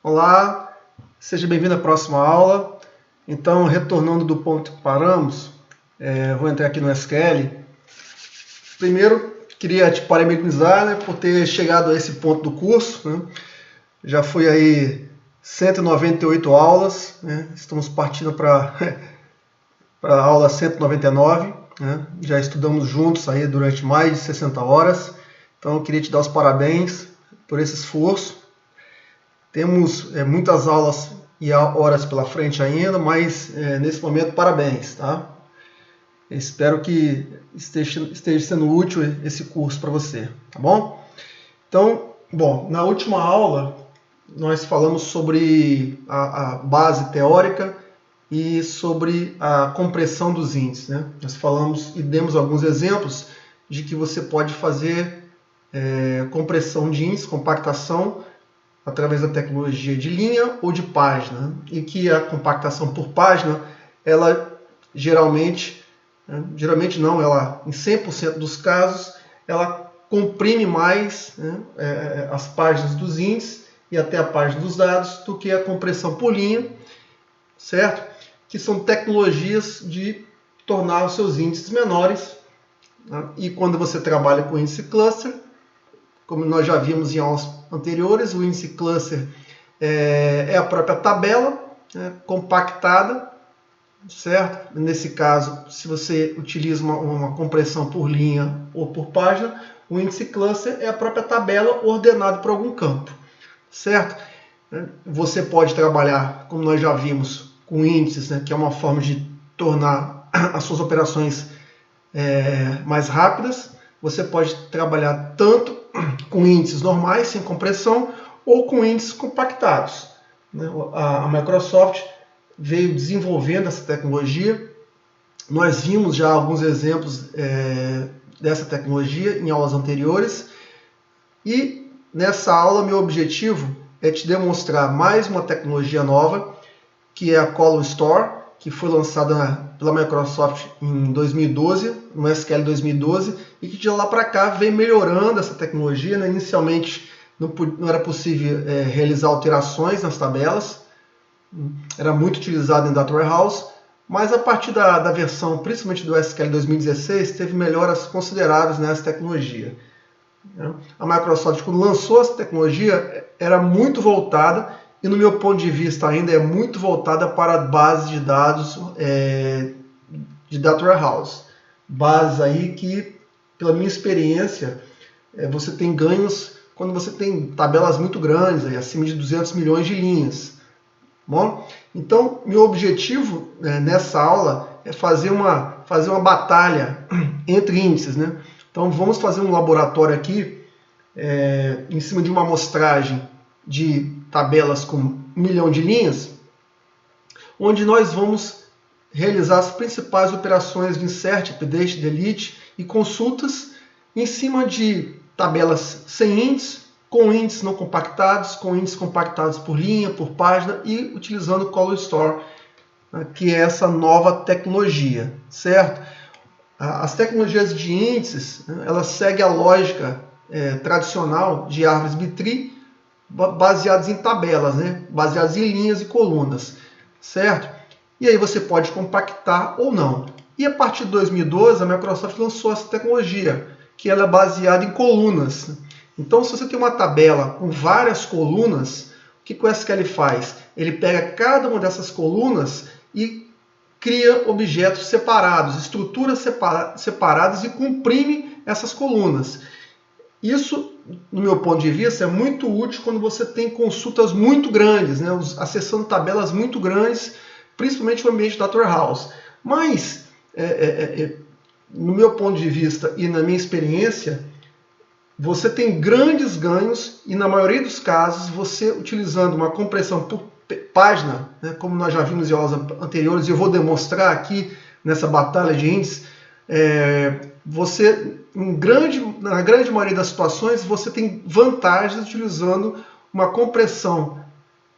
Olá, seja bem-vindo à próxima aula. Então, retornando do ponto que paramos, vou entrar aqui no SQL. Primeiro, queria te parabenizar, por ter chegado a esse ponto do curso. Já foi aí 198 aulas, estamos partindo para a aula 199. Já estudamos juntos aí durante mais de 60 horas. Então, eu queria te dar os parabéns por esse esforço. Temos muitas aulas e horas pela frente ainda, mas nesse momento, parabéns, tá? Espero que esteja sendo útil esse curso para você, tá bom? Então, na última aula, nós falamos sobre a base teórica e sobre a compressão dos índices, Nós falamos e demos alguns exemplos de que você pode fazer compressão de índice, compactação, através da tecnologia de linha ou de página, e que a compactação por página, ela geralmente não, ela em 100% dos casos, ela comprime mais as páginas dos índices e até a página dos dados do que a compressão por linha, certo? Que são tecnologias de tornar os seus índices menores, e quando você trabalha com índice cluster, como nós já vimos em aulas anteriores, o índice cluster é a própria tabela compactada, certo? Nesse caso, se você utiliza uma compressão por linha ou por página, o índice cluster é a própria tabela ordenada por algum campo, certo? Você pode trabalhar, como nós já vimos, com índices, que é uma forma de tornar as suas operações mais rápidas. Você pode trabalhar tanto com índices normais, sem compressão, ou com índices compactados. A Microsoft veio desenvolvendo essa tecnologia. Nós vimos já alguns exemplos dessa tecnologia em aulas anteriores. E nessa aula, meu objetivo é te demonstrar mais uma tecnologia nova, que é a Column Store, que foi lançada pela Microsoft em 2012, no SQL 2012, e que de lá para cá vem melhorando essa tecnologia. Inicialmente não era possível realizar alterações nas tabelas, era muito utilizado em Data Warehouse, mas a partir da versão, principalmente do SQL 2016, teve melhoras consideráveis nessa tecnologia. A Microsoft, quando lançou essa tecnologia, era muito voltada, e no meu ponto de vista ainda é muito voltada para bases de dados de Data Warehouse. Bases aí que, pela minha experiência, você tem ganhos quando você tem tabelas muito grandes, acima de 200 milhões de linhas. Bom, então, meu objetivo nessa aula é fazer uma batalha entre índices. Então, vamos fazer um laboratório aqui, em cima de uma amostragem de tabelas com 1 milhão de linhas, onde nós vamos realizar as principais operações de insert, update, delete e consultas em cima de tabelas sem índice, com índices não compactados, com índices compactados por linha, por página e utilizando o Column Store, que é essa nova tecnologia, certo? As tecnologias de índices, elas seguem a lógica tradicional de árvores B-tree, baseadas em tabelas, baseadas em linhas e colunas, certo? E aí você pode compactar ou não. E a partir de 2012, a Microsoft lançou essa tecnologia, que ela é baseada em colunas. Então, se você tem uma tabela com várias colunas, o que o SQL faz? Ele pega cada uma dessas colunas e cria objetos separados, estruturas separadas e comprime essas colunas. Isso, no meu ponto de vista, é muito útil quando você tem consultas muito grandes, acessando tabelas muito grandes, principalmente no ambiente da Data Warehouse. Mas, no meu ponto de vista e na minha experiência, você tem grandes ganhos e, na maioria dos casos, você utilizando uma compressão por página, como nós já vimos em aulas anteriores, e eu vou demonstrar aqui nessa batalha de índices, você, na grande maioria das situações, você tem vantagens utilizando uma compressão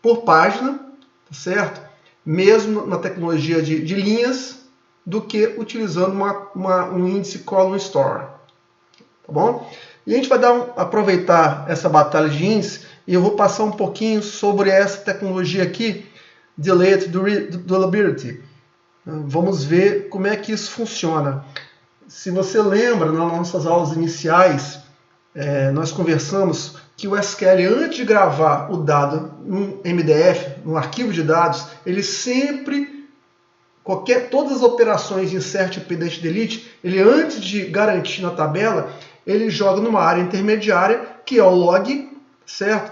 por página, tá certo? Mesmo na tecnologia de linhas, do que utilizando um índice Column Store. Tá bom? E a gente vai aproveitar essa batalha de índices e eu vou passar um pouquinho sobre essa tecnologia aqui, Delayed Durability. Vamos ver como é que isso funciona. Se você lembra, nas nossas aulas iniciais, nós conversamos que o SQL, antes de gravar o dado no MDF, no arquivo de dados, ele sempre, todas as operações de insert, update, delete, ele antes de garantir na tabela, ele joga numa área intermediária, que é o log, certo?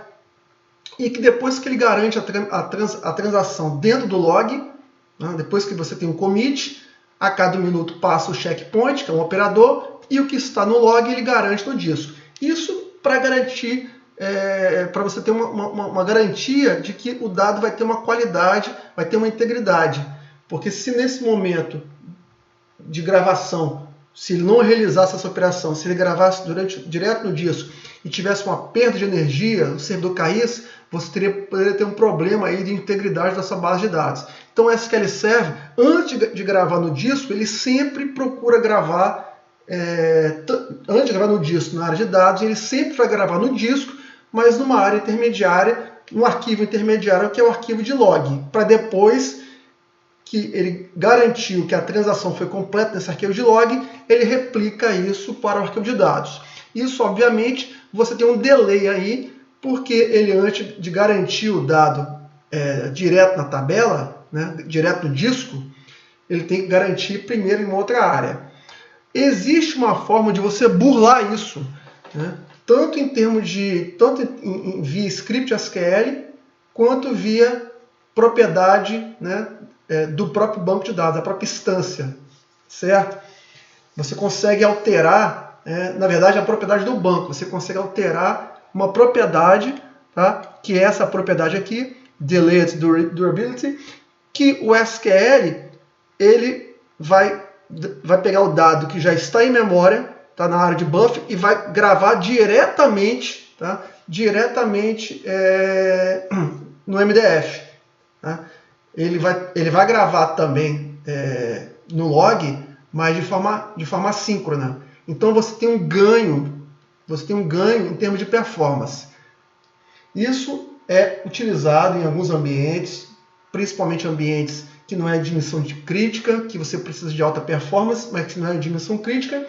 E que depois que ele garante a transação dentro do log, né, depois que você tem um commit, a cada minuto passa o checkpoint, que é um operador, e o que está no log ele garante no disco. Isso para garantir, para você ter uma garantia de que o dado vai ter uma qualidade, vai ter uma integridade. Porque se nesse momento de gravação, se ele não realizasse essa operação, se ele gravasse direto no disco e tivesse uma perda de energia, o servidor caísse, você poderia ter um problema aí de integridade da sua base de dados. Então o SQL Server, antes de gravar no disco, ele sempre procura gravar, antes de gravar no disco na área de dados, ele sempre vai gravar no disco, mas numa área intermediária, no arquivo intermediário, que é o arquivo de log, para depois que ele garantiu que a transação foi completa nesse arquivo de log, ele replica isso para o arquivo de dados. Isso, obviamente, você tem um delay aí, porque ele, antes de garantir o dado direto na tabela, né, direto no disco, ele tem que garantir primeiro em uma outra área. Existe uma forma de você burlar isso, né, tanto via script SQL, quanto via propriedade, né, do próprio banco de dados, a própria instância, certo? Você consegue alterar, na verdade, a propriedade do banco. Você consegue alterar uma propriedade, tá? Que é essa propriedade aqui, Delayed Durability, que o SQL ele vai pegar o dado que já está em memória, tá, na área de buffer, e vai gravar diretamente, tá? Diretamente no MDF. Tá? Ele vai gravar também no log, mas de forma assíncrona. Então você tem um ganho em termos de performance. Isso é utilizado em alguns ambientes, principalmente ambientes que não é de dimensão crítica, que você precisa de alta performance, mas que não é de dimensão crítica.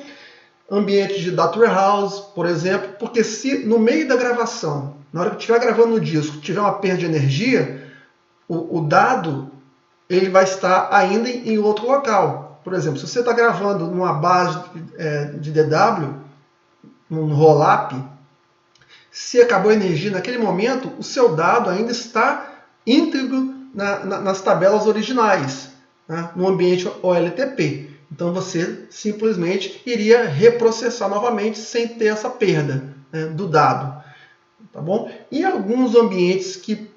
Ambientes de data warehouse, por exemplo, porque se no meio da gravação, na hora que estiver gravando no disco, tiver uma perda de energia, o dado ele vai estar ainda em outro local. Por exemplo, se você está gravando numa base de DW, num rollup, se acabou a energia naquele momento, o seu dado ainda está íntegro nas tabelas originais, né, no ambiente OLTP. Então você simplesmente iria reprocessar novamente sem ter essa perda, né, do dado. Tá bom? Em alguns ambientes que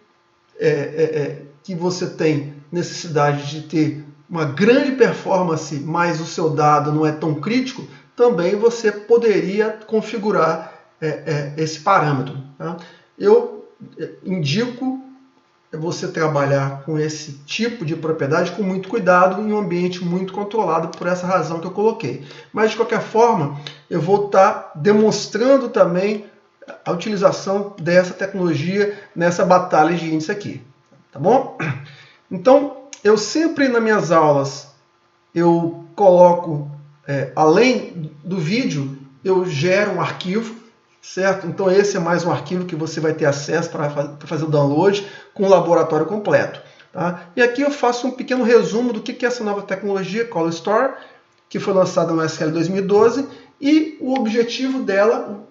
você tem necessidade de ter uma grande performance, mas o seu dado não é tão crítico, também você poderia configurar esse parâmetro. Tá? Eu indico você trabalhar com esse tipo de propriedade com muito cuidado em um ambiente muito controlado, por essa razão que eu coloquei. Mas, de qualquer forma, eu vou estar demonstrando também a utilização dessa tecnologia nessa batalha de índice aqui. Tá bom? Então, eu sempre nas minhas aulas, eu coloco, além do vídeo, eu gero um arquivo, certo? Então esse é mais um arquivo que você vai ter acesso para fazer o download com o laboratório completo. Tá? E aqui eu faço um pequeno resumo do que é essa nova tecnologia, Call Store, que foi lançada no SQL 2012, e o objetivo dela,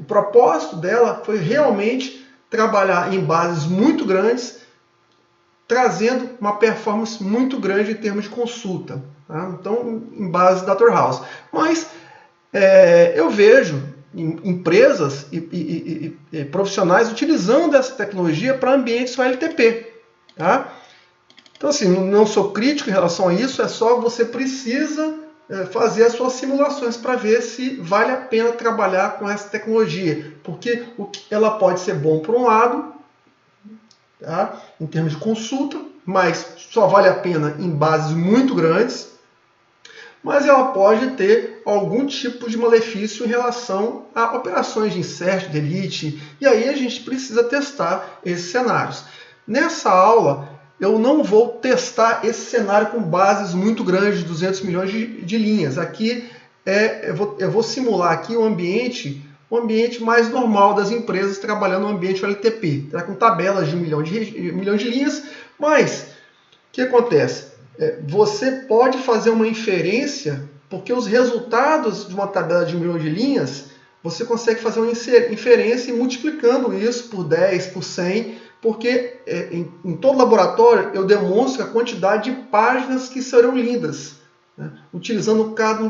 o propósito dela foi realmente trabalhar em bases muito grandes, trazendo uma performance muito grande em termos de consulta. Tá? Então, em base Data Warehouse. Mas eu vejo empresas e profissionais utilizando essa tecnologia para ambientes OLTP. Tá? Então, assim, não sou crítico em relação a isso, é só você precisa fazer as suas simulações para ver se vale a pena trabalhar com essa tecnologia. Porque ela pode ser bom por um lado, tá? Em termos de consulta, mas só vale a pena em bases muito grandes. mas ela pode ter algum tipo de malefício em relação a operações de insert, delete, e aí a gente precisa testar esses cenários. Nessa aula, eu não vou testar esse cenário com bases muito grandes, de 200 milhões de linhas. Aqui eu vou simular aqui o ambiente mais normal das empresas trabalhando no ambiente OLTP, tá? Com tabelas de 1 milhão de linhas, mas o que acontece? Você pode fazer uma inferência, porque os resultados de uma tabela de 1 milhão de linhas, você consegue fazer uma inferência multiplicando isso por 10, por 100, porque em todo laboratório eu demonstro a quantidade de páginas que serão lidas, né, utilizando cada uma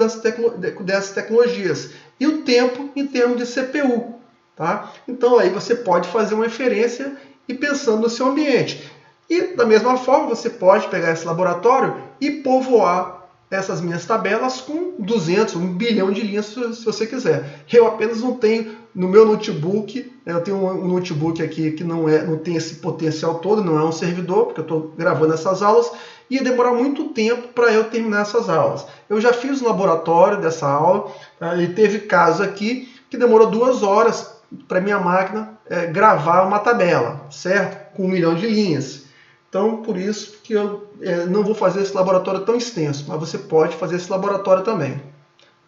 dessas tecnologias. E o tempo em termos de CPU. Tá? Então aí você pode fazer uma inferência e pensando no seu ambiente. E da mesma forma você pode pegar esse laboratório e povoar essas minhas tabelas com 200, 1 bilhão de linhas se você quiser. Eu apenas não tenho no meu notebook, eu tenho um notebook aqui que não tem esse potencial todo, não é um servidor, porque eu estou gravando essas aulas, e ia demorar muito tempo para eu terminar essas aulas. Eu já fiz um laboratório dessa aula, tá? E teve casos aqui que demorou 2 horas para minha máquina gravar uma tabela, certo? Com 1 milhão de linhas. Então, por isso que eu não vou fazer esse laboratório tão extenso, mas você pode fazer esse laboratório também.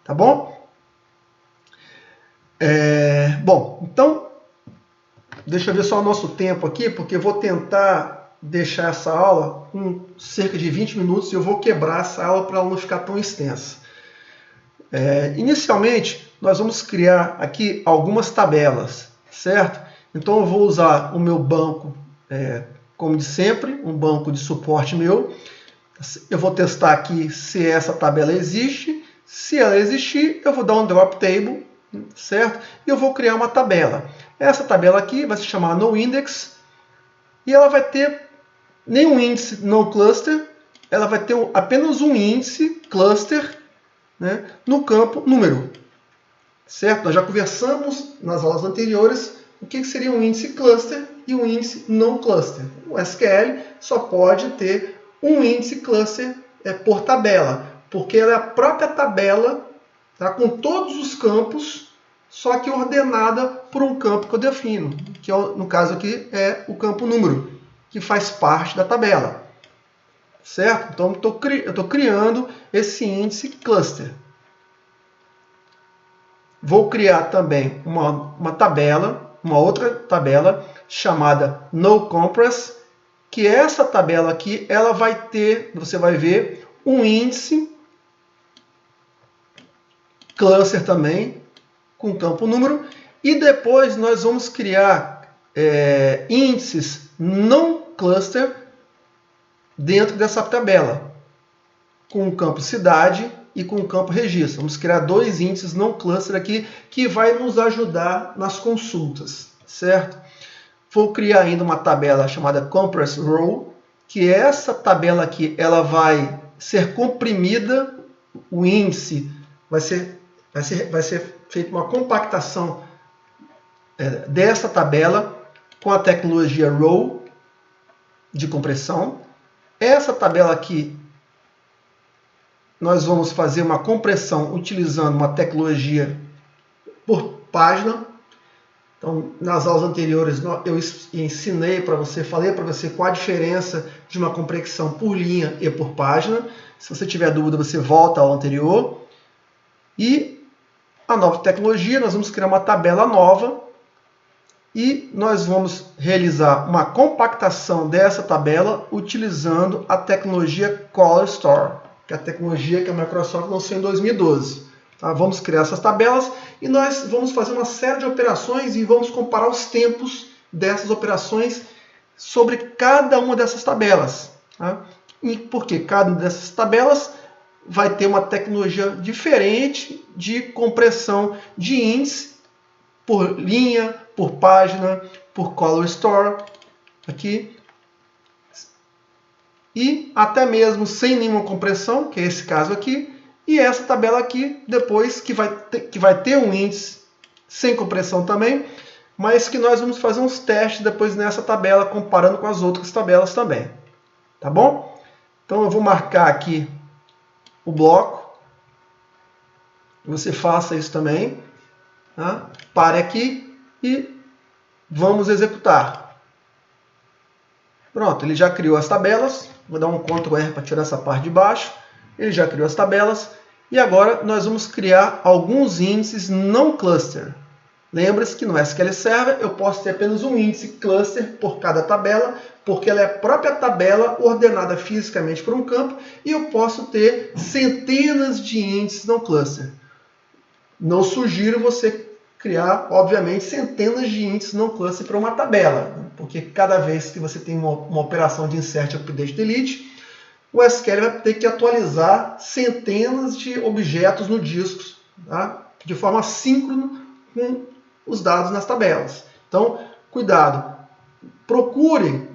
Tá bom? Bom, então, deixa eu ver só o nosso tempo aqui, porque eu vou tentar deixar essa aula com cerca de 20 minutos e eu vou quebrar essa aula para ela não ficar tão extensa. Inicialmente, nós vamos criar aqui algumas tabelas, certo? Então, eu vou usar o meu banco, como de sempre, um banco de suporte meu. Eu vou testar aqui se essa tabela existe. Se ela existir, eu vou dar um drop table, certo? E eu vou criar uma tabela. Essa tabela aqui vai se chamar noIndex e ela vai ter nenhum índice no cluster, ela vai ter apenas um índice cluster, né, no campo número. Certo? Nós já conversamos nas aulas anteriores o que seria um índice cluster e um índice não cluster. O SQL só pode ter um índice cluster por tabela, porque ela é a própria tabela, tá, com todos os campos, só que ordenada por um campo que eu defino, que no caso aqui é o campo número, que faz parte da tabela. Certo? Então eu estou criando esse índice cluster. Vou criar também uma tabela, uma outra tabela chamada noCompress, que essa tabela aqui, ela vai ter, você vai ver, um índice cluster também, com campo número, e depois nós vamos criar índices não cluster dentro dessa tabela, com o campo cidade e com o campo registro. Vamos criar 2 índices não cluster aqui, que vai nos ajudar nas consultas, certo? Vou criar ainda uma tabela chamada compress row, que essa tabela aqui, ela vai ser comprimida, o índice vai ser feita uma compactação dessa tabela com a tecnologia row de compressão. Essa tabela aqui, nós vamos fazer uma compressão utilizando uma tecnologia por página. Então, nas aulas anteriores, eu ensinei para você, falei para você qual a diferença de uma compressão por linha e por página. Se você tiver dúvida, você volta ao anterior. E a nova tecnologia, nós vamos criar uma tabela nova e nós vamos realizar uma compactação dessa tabela utilizando a tecnologia ColorStore, que é a tecnologia que a Microsoft lançou em 2012. Tá? Vamos criar essas tabelas e nós vamos fazer uma série de operações e vamos comparar os tempos dessas operações sobre cada uma dessas tabelas. Tá? E porque cada uma dessas tabelas vai ter uma tecnologia diferente de compressão de índice por linha, por página, por ColorStore, aqui. E até mesmo sem nenhuma compressão, que é esse caso aqui. E essa tabela aqui, depois, que vai ter um índice sem compressão também, mas que nós vamos fazer uns testes depois nessa tabela, comparando com as outras tabelas também. Tá bom? Então eu vou marcar aqui o bloco, você faça isso também. Tá? Pare aqui e vamos executar. Pronto, ele já criou as tabelas. Vou dar um Ctrl R para tirar essa parte de baixo. Ele já criou as tabelas. E agora nós vamos criar alguns índices não cluster. Lembre-se que no SQL Server eu posso ter apenas um índice cluster por cada tabela, porque ela é a própria tabela ordenada fisicamente por um campo, e eu posso ter centenas de índices não cluster. Não sugiro você criar, obviamente, centenas de índices não cluster para uma tabela, porque cada vez que você tem uma operação de insert, update, delete, o SQL vai ter que atualizar centenas de objetos no disco, tá? De forma síncrona com os dados nas tabelas. Então, cuidado. Procure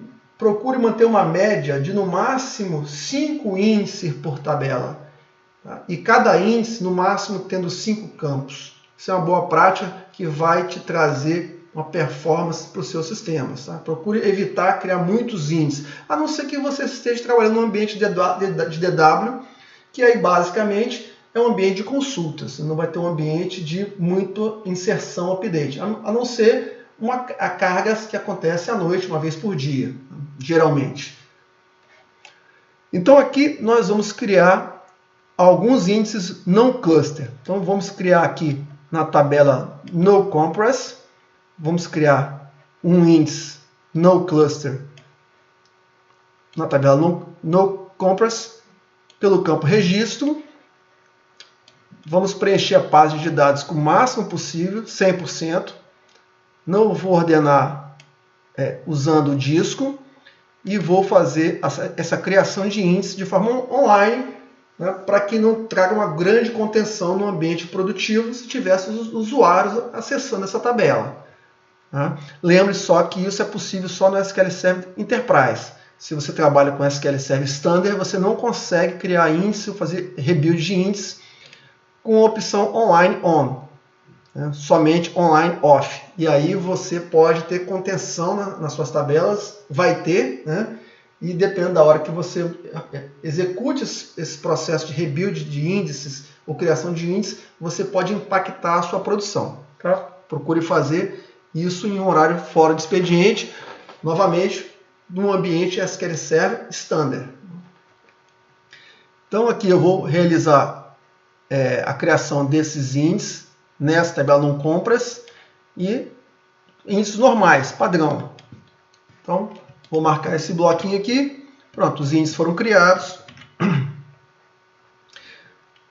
manter uma média de no máximo 5 índices por tabela. Tá? E cada índice, no máximo, tendo 5 campos. Isso é uma boa prática que vai te trazer uma performance para os seus sistemas. Tá? Procure evitar criar muitos índices, a não ser que você esteja trabalhando num ambiente de DW, que aí basicamente é um ambiente de consulta. Você não vai ter um ambiente de muita inserção update, a não ser a cargas que acontece à noite, uma vez por dia, geralmente. Então aqui nós vamos criar alguns índices não cluster. Então vamos criar aqui na tabela noCompress, vamos criar um índice no cluster na tabela noCompress pelo campo registro. Vamos preencher a página de dados com o máximo possível, 100%. Não vou ordenar usando o disco e vou fazer essa criação de índice de forma online, né, para que não traga uma grande contenção no ambiente produtivo se tivesse os usuários acessando essa tabela. Tá? Lembre só que isso é possível só no SQL Server Enterprise. Se você trabalha com SQL Server Standard, você não consegue criar índice ou fazer rebuild de índice com a opção online on, né? Somente online off. E aí você pode ter contenção nas suas tabelas, vai ter, né? E dependendo da hora que você execute esse processo de rebuild de índices ou criação de índices, você pode impactar a sua produção. Tá? Procure fazer isso em um horário fora de expediente, novamente, num ambiente SQL Server Standard. Então aqui eu vou realizar a criação desses índices nessa tabela noCompress e índices normais, padrão. Então, vou marcar esse bloquinho aqui. Pronto, os índices foram criados.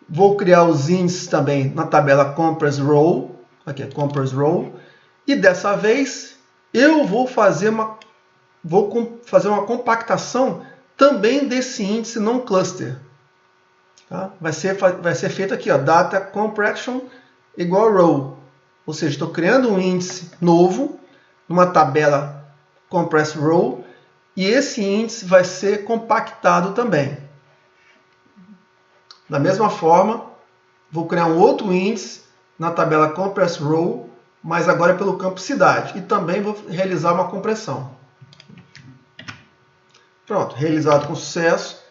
Vou criar os índices também na tabela Compress Row. Aqui é Compress Row. E dessa vez eu vou fazer uma compactação também desse índice não cluster. Tá? Vai ser feito aqui, ó, data compression igual row. Ou seja, estou criando um índice novo numa tabela compress row e esse índice vai ser compactado também. Da mesma forma, vou criar um outro índice na tabela compress row, mas agora pelo campo cidade, e também vou realizar uma compressão. Pronto, realizado com sucesso.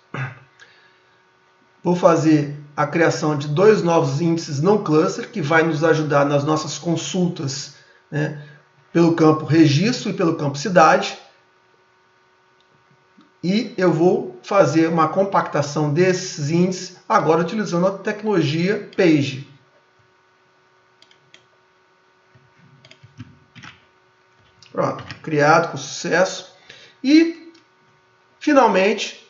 Vou fazer a criação de 2 novos índices não cluster, que vai nos ajudar nas nossas consultas, né, pelo campo registro e pelo campo cidade. E eu vou fazer uma compactação desses índices agora utilizando a tecnologia Page. Pronto, criado com sucesso. E, finalmente,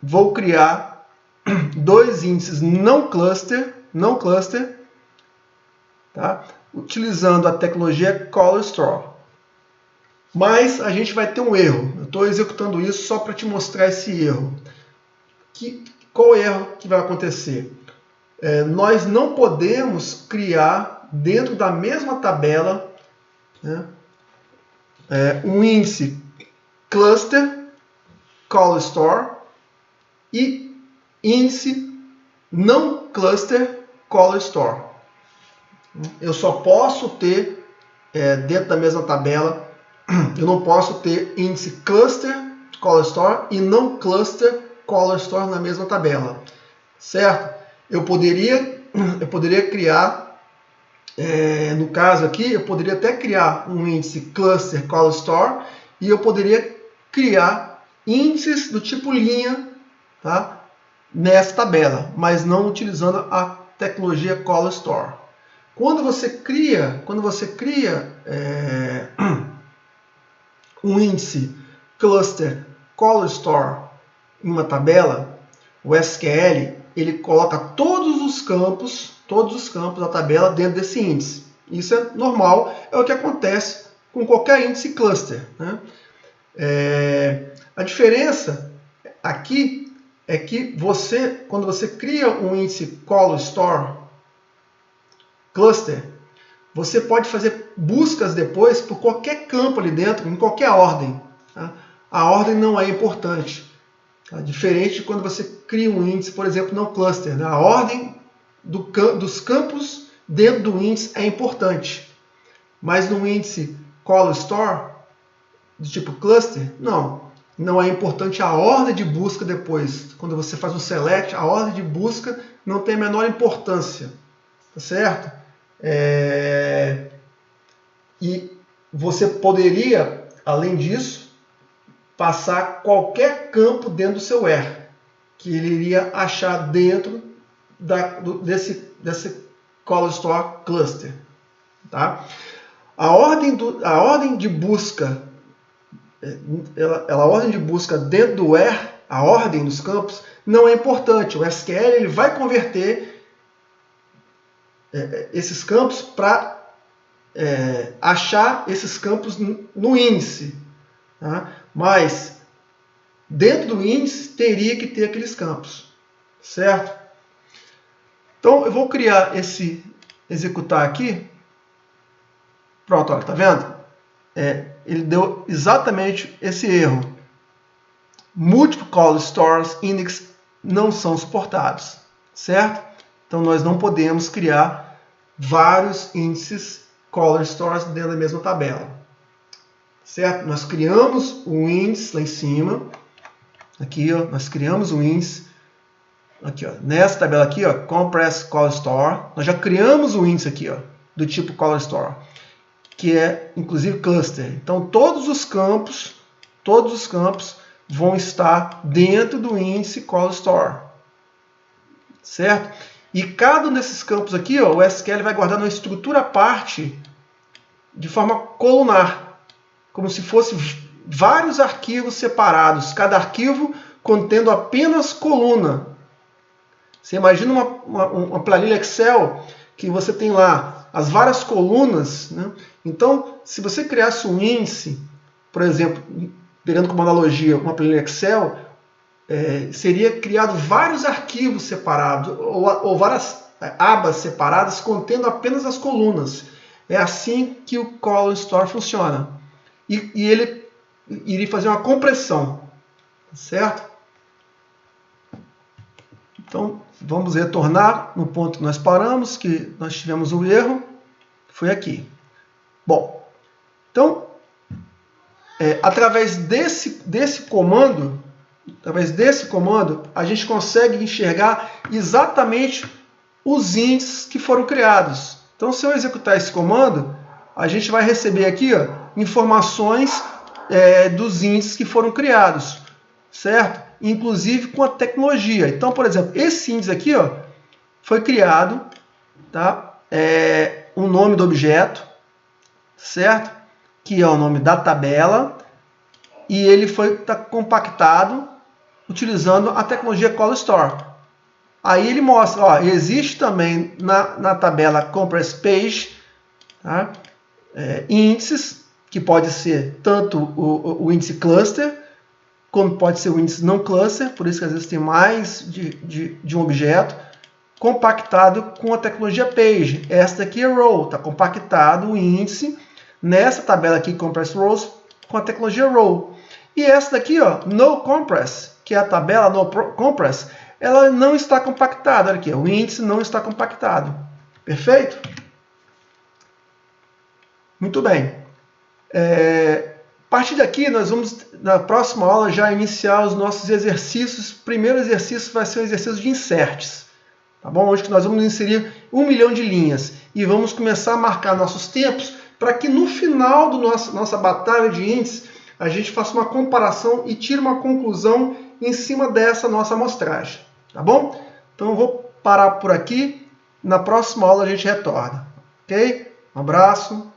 vou criar 2 índices não cluster, tá? Utilizando a tecnologia Call Store. Mas a gente vai ter um erro. Eu estou executando isso só para te mostrar esse erro. Qual erro que vai acontecer? Nós não podemos criar dentro da mesma tabela, né, um índice cluster Call Store e índice não cluster Call Store. Eu só posso ter dentro da mesma tabela, eu não posso ter índice cluster Call Store e não cluster Call Store na mesma tabela, certo? Eu poderia eu poderia criar, no caso aqui, eu poderia até criar um índice cluster call store e eu poderia criar índices do tipo linha, tá, nessa tabela, mas não utilizando a tecnologia call store. Quando você cria um índice cluster call store em uma tabela, o SQL ele coloca todos os campos da tabela dentro desse índice. Isso é normal, é o que acontece com qualquer índice cluster, né? A diferença aqui é que quando você cria um índice call store cluster, você pode fazer buscas depois por qualquer campo ali dentro, em qualquer ordem, tá? A ordem não é importante. Tá? Diferente de quando você cria um índice, por exemplo, não cluster, né? A ordem dos campos dentro do índice é importante. Mas no índice call store, do tipo cluster, não é importante a ordem de busca depois. Quando você faz um select, a ordem de busca não tem a menor importância. Tá certo? E você poderia, além disso, passar qualquer campo dentro do seu where, que ele iria achar dentro desse call store cluster. Tá? A ordem de busca, a ordem de busca dentro do where, a ordem dos campos, não é importante. O SQL ele vai converter esses campos para achar esses campos no índice. Tá? Mas dentro do índice teria que ter aqueles campos. Certo? Então eu vou criar executar aqui. Pronto, olha, tá vendo? Ele deu exatamente esse erro. Multiple call stores index não são suportados. Certo? Então nós não podemos criar vários índices call stores dentro da mesma tabela. Certo? Nós criamos um índice lá em cima. Aqui, ó, nós criamos um índice. Aqui, ó, nessa tabela aqui, ó, compress call store. Nós já criamos um índice aqui, ó, do tipo call store, que é inclusive cluster. Então todos os campos vão estar dentro do índice call store. Certo? E cada um desses campos aqui, ó, o SQL vai guardar uma estrutura à parte de forma colunar, como se fosse vários arquivos separados, cada arquivo contendo apenas coluna. Você imagina uma planilha Excel que você tem lá as várias colunas, né? Então, se você criasse um índice, por exemplo, pegando como analogia uma planilha Excel, seria criado vários arquivos separados ou várias abas separadas contendo apenas as colunas. É assim que o call store funciona. E ele iria fazer uma compressão. Certo? Então, vamos retornar no ponto que nós paramos, que nós tivemos um erro. Foi aqui. Bom, então, através desse comando, a gente consegue enxergar exatamente os índices que foram criados. Então, se eu executar esse comando, a gente vai receber aqui, ó, informações dos índices que foram criados, certo? Inclusive com a tecnologia. Então, por exemplo, esse índice aqui, ó, foi criado, tá? O nome do objeto, certo? Que é o nome da tabela, e ele tá compactado utilizando a tecnologia call store. Aí ele mostra, ó, existe também na tabela compress page, tá? Índices, que pode ser tanto o índice cluster, como pode ser o índice não cluster, por isso que às vezes tem mais de um objeto, compactado com a tecnologia page. Esta aqui é row, está compactado o índice nessa tabela aqui, compress rows, com a tecnologia row. E essa daqui, ó, no compress, que é a tabela no compress, ela não está compactada. Olha aqui, o índice não está compactado. Perfeito? Muito bem. A partir daqui, nós vamos, na próxima aula, já iniciar os nossos exercícios. O primeiro exercício vai ser o exercício de inserts. Tá bom? Hoje que nós vamos inserir 1 milhão de linhas e vamos começar a marcar nossos tempos para que no final da nossa batalha de índices a gente faça uma comparação e tire uma conclusão em cima dessa nossa amostragem. Tá bom? Então eu vou parar por aqui. Na próxima aula a gente retorna. Ok? Um abraço.